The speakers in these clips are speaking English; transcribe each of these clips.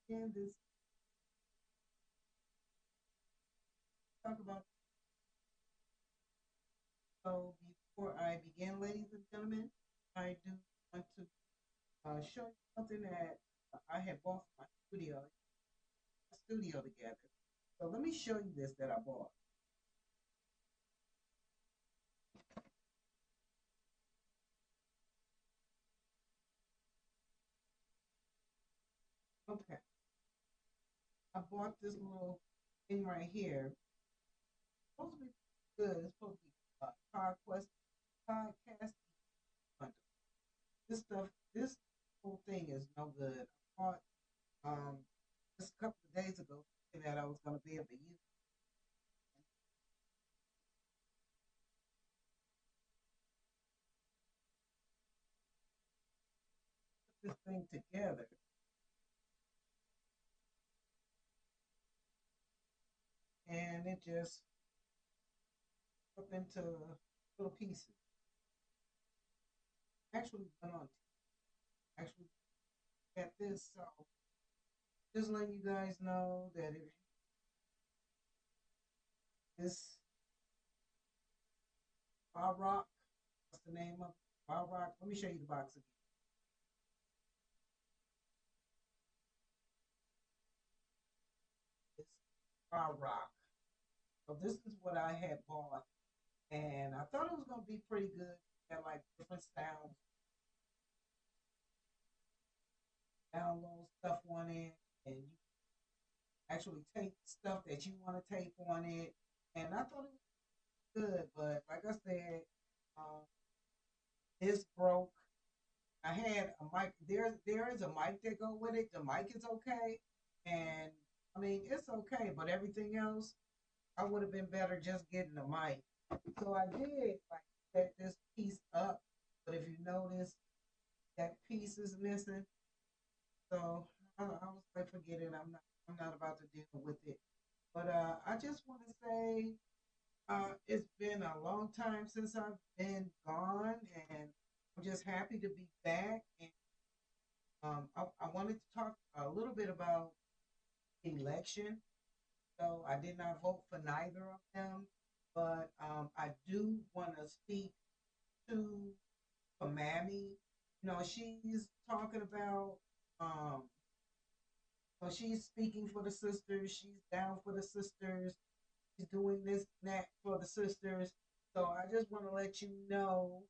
In this talk about so before I begin, ladies and gentlemen, I do want to show you something that I had bought for my studio together. So let me show you this that I bought. Okay, I bought this little thing right here. It's supposed to be good. It's supposed to be podcast bundle. This stuff, this whole thing is no good. I bought um just a couple of days ago thinking that I was going to be able to use this thing together, and it just up into little pieces. Actually went on actually at this, so just letting you guys know that it this Bob Rock, what's the name of it? Bob Rock. Let me show you the box again. It's Bob Rock. So this is what I had bought, and I thought it was gonna be pretty good. It had like different sounds, download stuff on it, and you actually tape stuff that you want to tape on it. And I thought it was good, but like I said, um, this broke. I had a mic. There is a mic that go with it. The mic is okay, and I mean it's okay, but everything else, I would have been better just getting a mic. So I did like set this piece up, but if you notice, that piece is missing. So I was like, forget it. I'm not about to deal with it. But I just want to say it's been a long time since I've been gone, and I'm just happy to be back. And I wanted to talk a little bit about the election. So I did not vote for neither of them, but I do want to speak to Mammy. She's talking about, um, so she's speaking for the sisters. She's down for the sisters. She's doing this and that for the sisters. So I just want to let you know,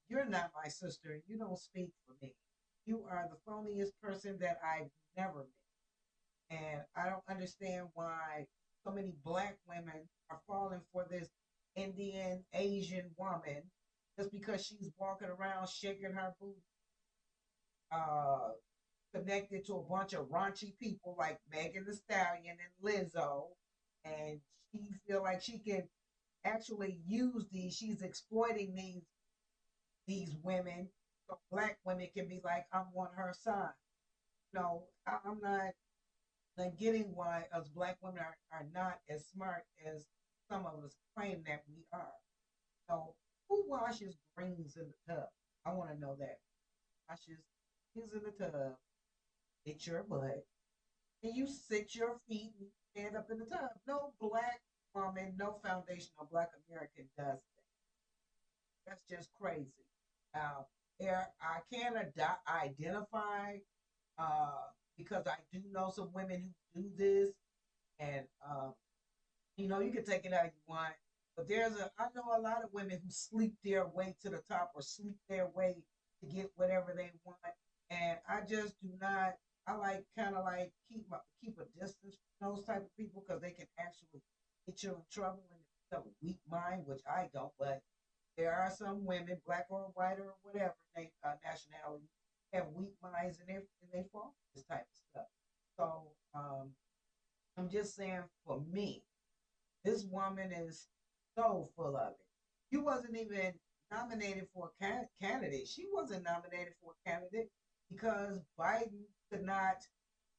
you're not my sister. You don't speak for me. You are the phoniest person that I've never met. And I don't understand why so many black women are falling for this Indian Asian woman just because she's walking around shaking her booty, uh, connected to a bunch of raunchy people like Megan Thee Stallion and Lizzo, and she feel like she can actually use these. She's exploiting these women, so black women can be like, I'm on her side. No, I'm not getting why us black women are not as smart as some of us claim that we are. So who washes greens in the tub? I want to know that. Washes greens in the tub. It's your butt and you sit your feet and stand up in the tub. No black woman, no foundational black American does that. That's just crazy. Now, there I can identify uh, because I do know some women who do this, and you can take it how you want. But I know a lot of women who sleep their way to the top or sleep their way to get whatever they want. And I just do not. I like kind of like keep a distance from those type of people because they can actually get you in trouble and they have a weak mind, which I don't. But there are some women, black or white or whatever nationality, have weak minds and they fall for this type of stuff. So I'm just saying, for me, this woman is so full of it. You wasn't even nominated for a candidate. She wasn't nominated for a candidate because Biden could not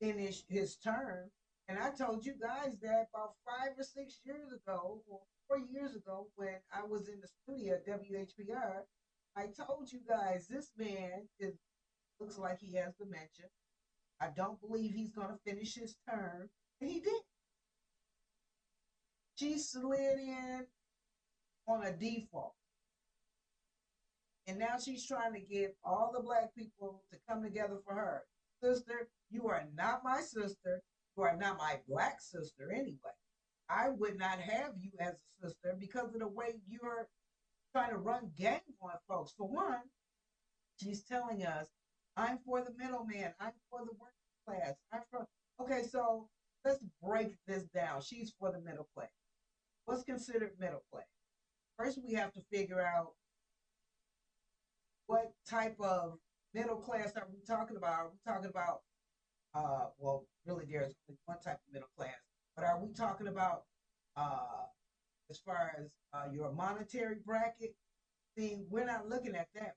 finish his term. And I told you guys that about 5 or 6 years ago, or 4 years ago, when I was in the studio at WHPR, I told you guys this man looks like he has dementia. I don't believe he's going to finish his term. And he did. She slid in on a default. And now she's trying to get all the black people to come together for her. Sister, you are not my sister. You are not my black sister anyway. I would not have you as a sister because of the way you're trying to run game on folks. For one, she's telling us, I'm for the middleman. I'm for the working class. I'm for. Okay, so let's break this down. She's for the middle class. What's considered middle class? First, we have to figure out what type of middle class are we talking about? Are we talking about, well, really, there's only one type of middle class, but are we talking about, uh, as far as your monetary bracket? See, we're not looking at that.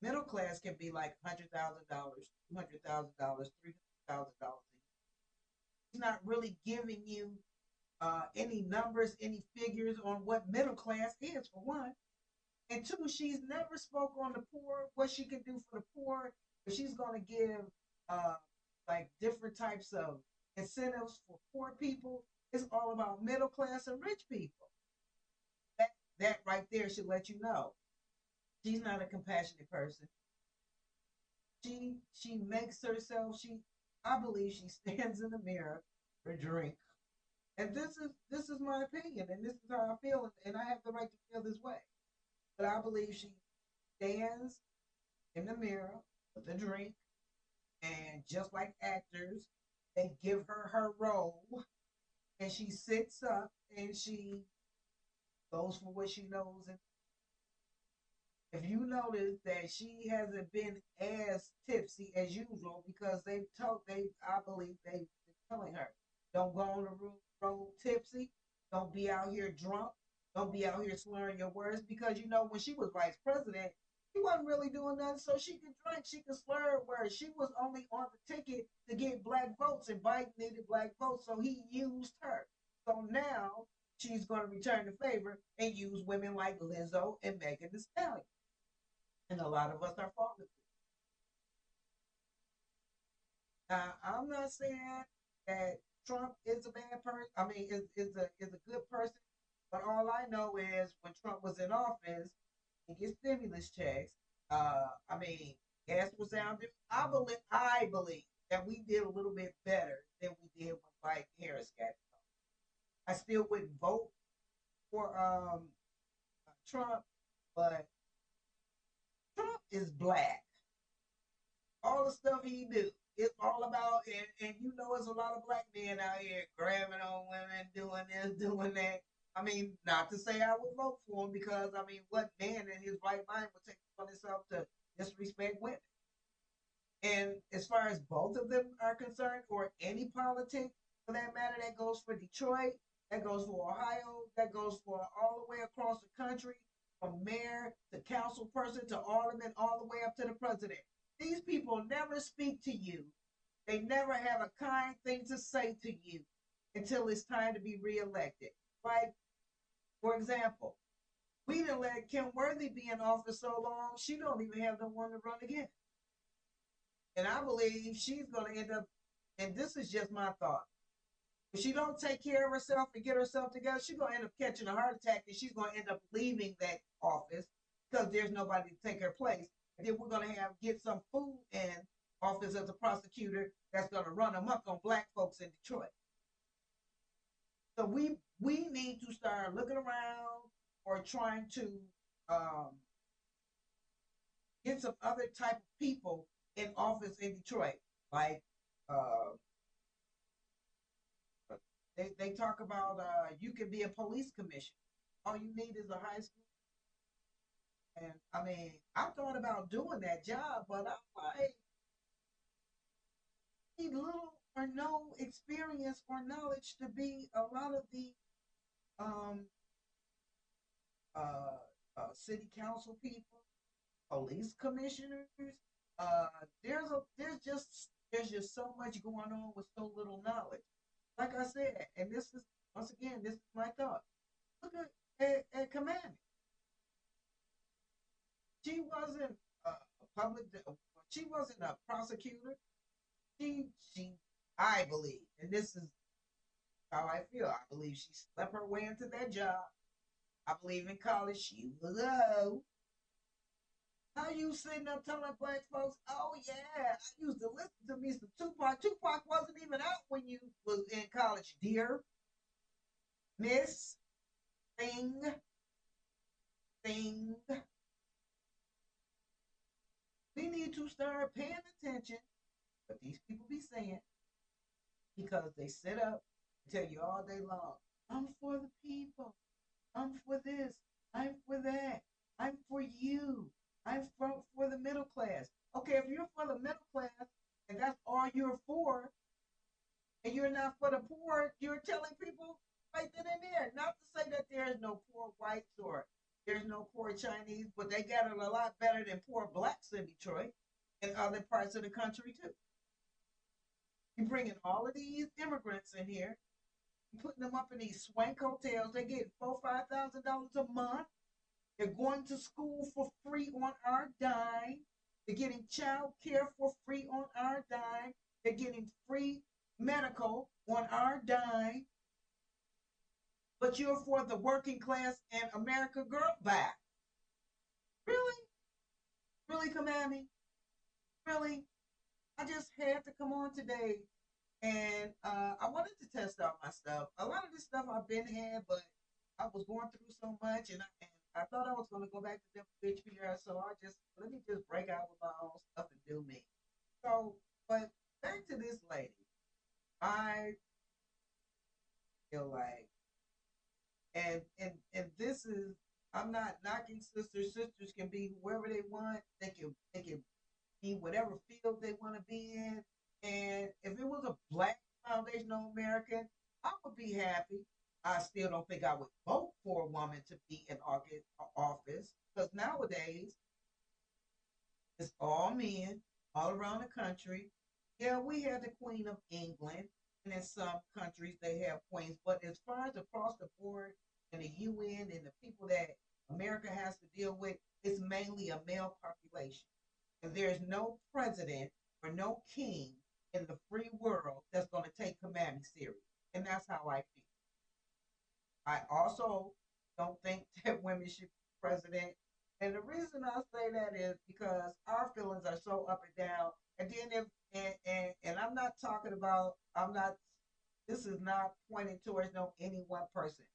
Middle class can be like $100,000, $200,000, $300,000. It's not really giving you any numbers, any figures on what middle class is, for one. And two, she's never spoke on the poor, what she can do for the poor. If she's going to give uh, like different types of incentives for poor people, it's all about middle class and rich people. That that right there should let you know she's not a compassionate person. She makes herself. I believe she stands in the mirror for drink. And this is my opinion, and this is how I feel, and I have the right to feel this way. But I believe she stands in the mirror with a drink, and just like actors, they give her her role, and she sits up and she goes for what she knows. And if you notice that she hasn't been as tipsy as usual, because I believe they've been telling her, don't go on the road tipsy, don't be out here drunk, don't be out here slurring your words, because when she was vice president, she wasn't really doing nothing, so she could drink, she could slur words. She was only on the ticket to get black votes, and Biden needed black votes, so he used her. So now she's going to return the favor and use women like Lizzo and Megan Thee Stallion, and a lot of us are falling. Now, I'm not saying that Trump is a bad person. I mean, is a good person. But all I know is when Trump was in office, he gets stimulus checks. I mean, gas was down. I believe that we did a little bit better than we did when Biden Harris got it. I still wouldn't vote for Trump, but Trump is black. All the stuff he do. It's all about, and it's a lot of black men out here grabbing on women, doing this, doing that. I mean, not to say I would vote for him, because I mean, what man in his right mind would take it upon himself to disrespect women? And as far as both of them are concerned, or any politic for that matter, that goes for Detroit, that goes for Ohio, that goes for all the way across the country, from mayor to council person to alderman, all the way up to the president. These people never speak to you. They never have a kind thing to say to you until it's time to be reelected. Like, for example, we didn't let Kim Worthy be in office so long, she don't even have no one to run again. And I believe she's going to end up, and this is just my thought, if she don't take care of herself and get herself together, she's going to end up catching a heart attack, and she's going to end up leaving that office because there's nobody to take her place. And then we're going to get some food in office as a prosecutor that's going to run amok on black folks in Detroit. So we need to start looking around or trying to um, get some other type of people in office in Detroit. Like uh, they talk about you can be a police commissioner. All you need is a high school. And I mean, I thought about doing that job, but I'm like, need little or no experience or knowledge to be a lot of the um, uh, city council people, police commissioners. There's just so much going on with so little knowledge. Like I said, and this is once again, this is my thought. Look at Command. She wasn't a public. She wasn't a prosecutor. She. I believe, and this is how I feel. I believe she slept her way into that job. I believe in college she was a hoe. How you sitting up telling black folks, oh yeah, I used to listen to me some Tupac. Tupac wasn't even out when you was in college, dear Miss Thing Thing. We need to start paying attention to what these people be saying because they sit up and tell you all day long, I'm for the people. I'm for this. I'm for that. I'm for you. I'm for the middle class. Okay, if you're for the middle class and that's all you're for, and you're not for the poor, you're telling people right then and there. Not to say that there's no poor whites or there's no poor Chinese, but they got it a lot better than poor blacks in Detroit and other parts of the country too. You're bringing all of these immigrants in here, putting them up in these swank hotels. They get $4,000, $5,000 a month. They're going to school for free on our dime. They're getting child care for free on our dime. They're getting free medical on our dime. But you're for the working class and America girl back. Really? Really, Command me? Really? I just had to come on today and I wanted to test out my stuff. A lot of this stuff I've been had, but I was going through so much, and I thought I was going to go back to WHPR, so I just let me just break out with my own stuff and do me. So, but back to this lady, I feel like, and this is, I'm not knocking sisters. Sisters can be whoever they want. They can be whatever field they want to be in. And if it was a black foundational American, I would be happy. I still don't think I would vote for a woman to be in office because nowadays it's all men all around the country. Yeah, we have the Queen of England, and in some countries they have queens. But as far as across the board and the UN and the people that America has to deal with, it's mainly a male population. And there's no president or no king in the free world that's going to take commandment serious. And that's how I feel. I also don't think that women should be president. And the reason I say that is because our feelings are so up and down. And then if and I'm not talking about I'm not this is not pointing towards no any one person.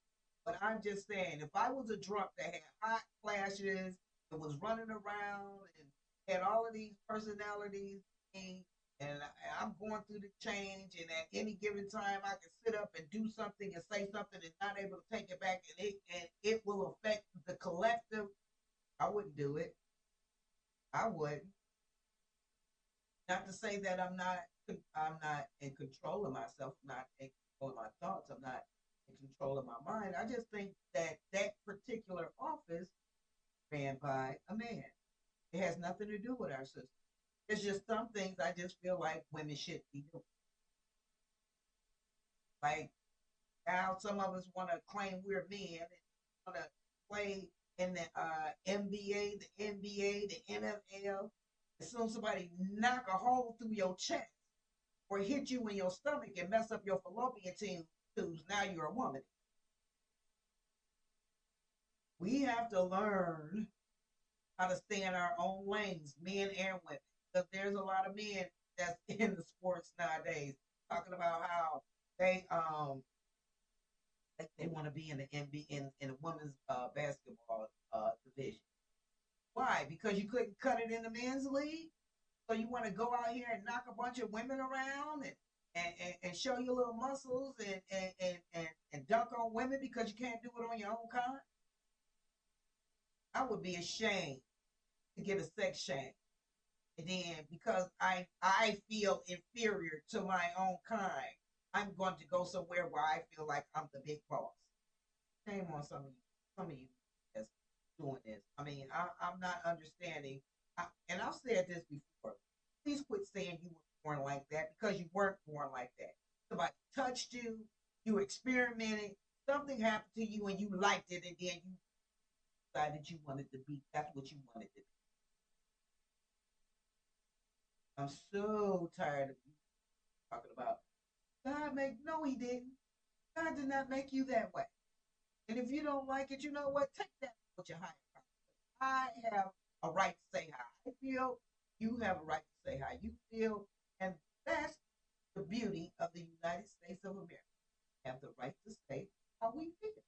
But I'm just saying if I was a drunk that had hot flashes and was running around and had all of these personalities and I'm going through the change, and at any given time, I can sit up and do something and say something and not able to take it back, and it will affect the collective. I wouldn't do it. I would not to say that I'm not in control of myself. I'm not in control of my thoughts. I'm not in control of my mind. I just think that that particular office ran by a man. It has nothing to do with our system. It's just some things I just feel like women should be doing. Like now some of us want to claim we're men and want to play in the NBA, the NBA, the NFL. As soon as somebody knock a hole through your chest or hit you in your stomach and mess up your fallopian tubes, now you're a woman. We have to learn how to stay in our own lanes, men and women. because there's a lot of men that's in the sports nowadays talking about how they they want to be in the NBA in the women's basketball division. Why? Because you couldn't cut it in the men's league. So you want to go out here and knock a bunch of women around and show your little muscles and dunk on women because you can't do it on your own kind? I would be ashamed to get a sex shame. And then because I feel inferior to my own kind, I'm going to go somewhere where I feel like I'm the big boss. Shame on some of you that's doing this. I mean, I'm not understanding. And I've said this before. Please quit saying you were born like that because you weren't born like that. Somebody touched you, you experimented, something happened to you, and you liked it, and then you decided you wanted to be. That's what you wanted to be. I'm so tired of you talking about God make. No, He didn't. God did not make you that way. And if you don't like it, you know what? Take that with your higher power. I have a right to say how I feel. You have a right to say how you feel. And that's the beauty of the United States of America. We have the right to say how we feel.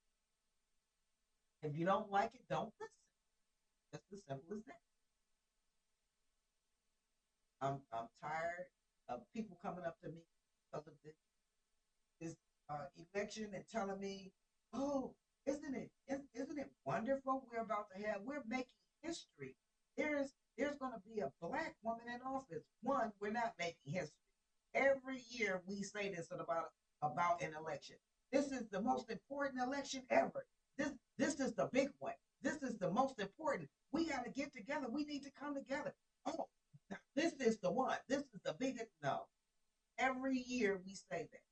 If you don't like it, don't listen. Just as simple as that. I'm tired of people coming up to me because of this election and telling me, "Oh, isn't it wonderful? We're making history. There's going to be a black woman in office. One, we're not making history. Every year we say this about an election. This is the most important election ever. This is the big one. This is the most important. We got to get together. We need to come together. Oh, this is the one. This is the biggest. No, every year we say that,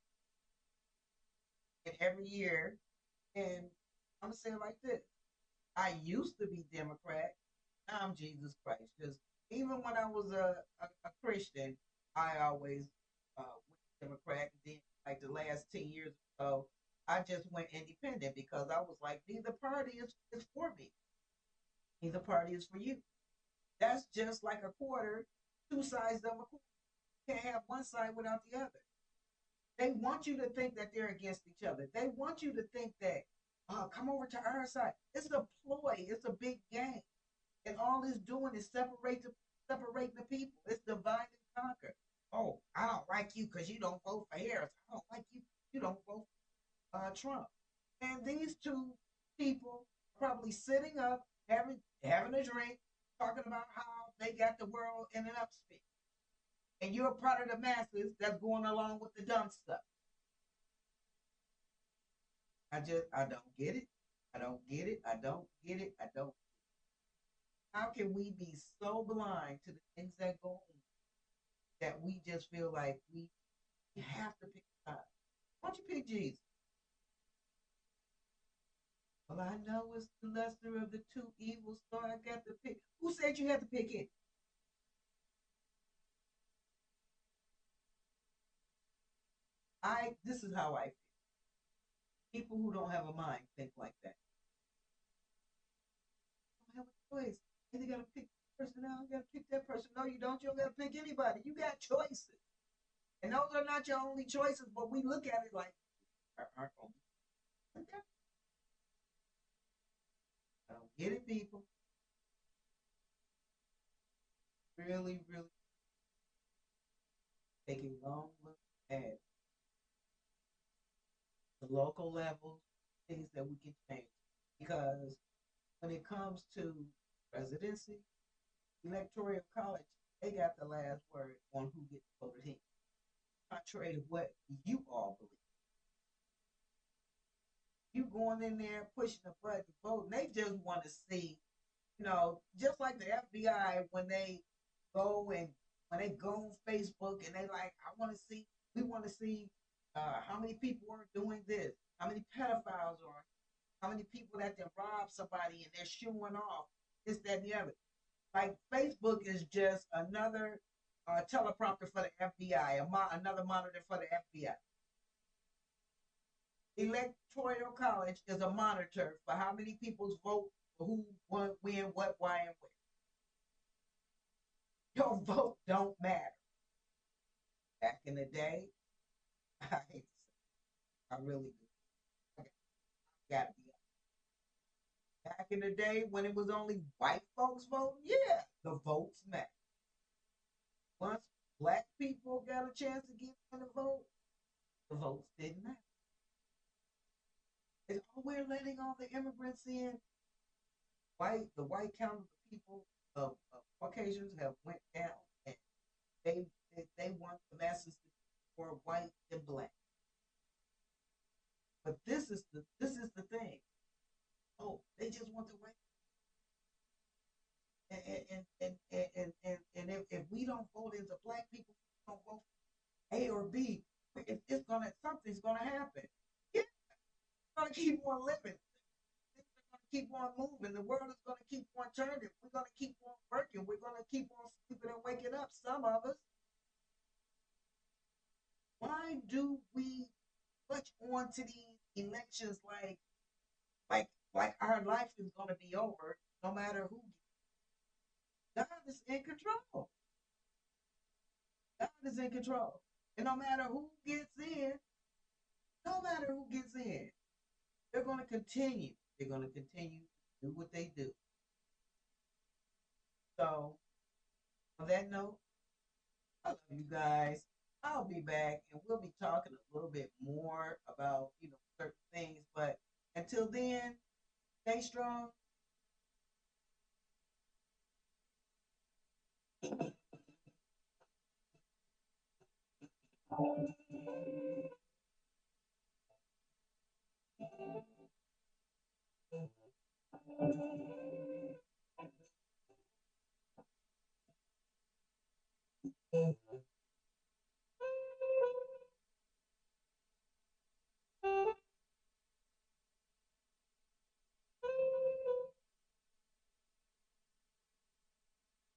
and every year, and I'm gonna say it like this: I used to be Democrat. Now I'm Jesus Christ. Because even when I was a Christian, I always went Democrat. And then, like the last 10 years or so, I just went independent because I was like, neither party is for me. Neither party is for you. That's just like a quarter, two sides of a quarter. You can't have one side without the other. They want you to think that they're against each other. They want you to think that, come over to our side. It's a ploy. It's a big game. And all it's doing is separating the people. It's divide and conquer. Oh, I don't like you because you don't vote for Harris. I don't like you. You don't vote for Trump. And these two people probably sitting up, having a drink, talking about how they got the world in an upspin. And you're a part of the masses that's going along with the dumb stuff. I don't get it. I don't get it. I don't get it. I don't. How can we be so blind to the things that go on that we just feel like we have to pick a side? Why don't you pick Jesus? Well, I know it's the lesser of the two evils, so I got to pick. Who said you had to pick it? This is how I feel. People who don't have a mind think like that. I don't have a choice. Either gotta pick this person out, you gotta pick that person. No, you don't. You don't gotta pick anybody. You got choices. And those are not your only choices, but we look at it like aren't only. I don't get it, people. Really, really take a long look at the local level, things that we can change. Because when it comes to presidency, electoral college, they got the last word on who gets voted in. Contrary to what you all believe. You going in there pushing the button, voting, they just want to see, just like the FBI when they go on Facebook and they like, we want to see how many people are doing this, how many pedophiles are, how many people that they rob somebody and they're showing off this, that, and the other. Like Facebook is just another teleprompter for the FBI, another monitor for the FBI. Electoral college is a monitor for how many people's vote, for who, what, when, what, why, and where. Your vote don't matter. Back in the day, I hate to say, I really do. I gotta be honest. Back in the day when it was only white folks voting, yeah, the votes matter. Once black people got a chance to get in the vote, the votes didn't matter. It's, oh, we're letting all the immigrants in. The white count of the people of Caucasians have went down, and they they want the masses to be more white than black. But this is the thing. Oh, they just want the white. And if we don't vote as a black people, don't vote A or B, it's gonna something's gonna happen. Yeah, it's gonna keep on living. Things are gonna keep on moving. The world is gonna keep on turning. We're gonna keep on working. We're gonna keep on sleeping and waking up. Some of us. Why do we clutch on to these elections like our life is gonna be over no matter who? God is in control. God is in control. And no matter who gets in, no matter who gets in, they're going to continue. They're going to continue to do what they do. So, on that note, I love you guys. I'll be back and we'll be talking a little bit more about, certain things. But until then, stay strong.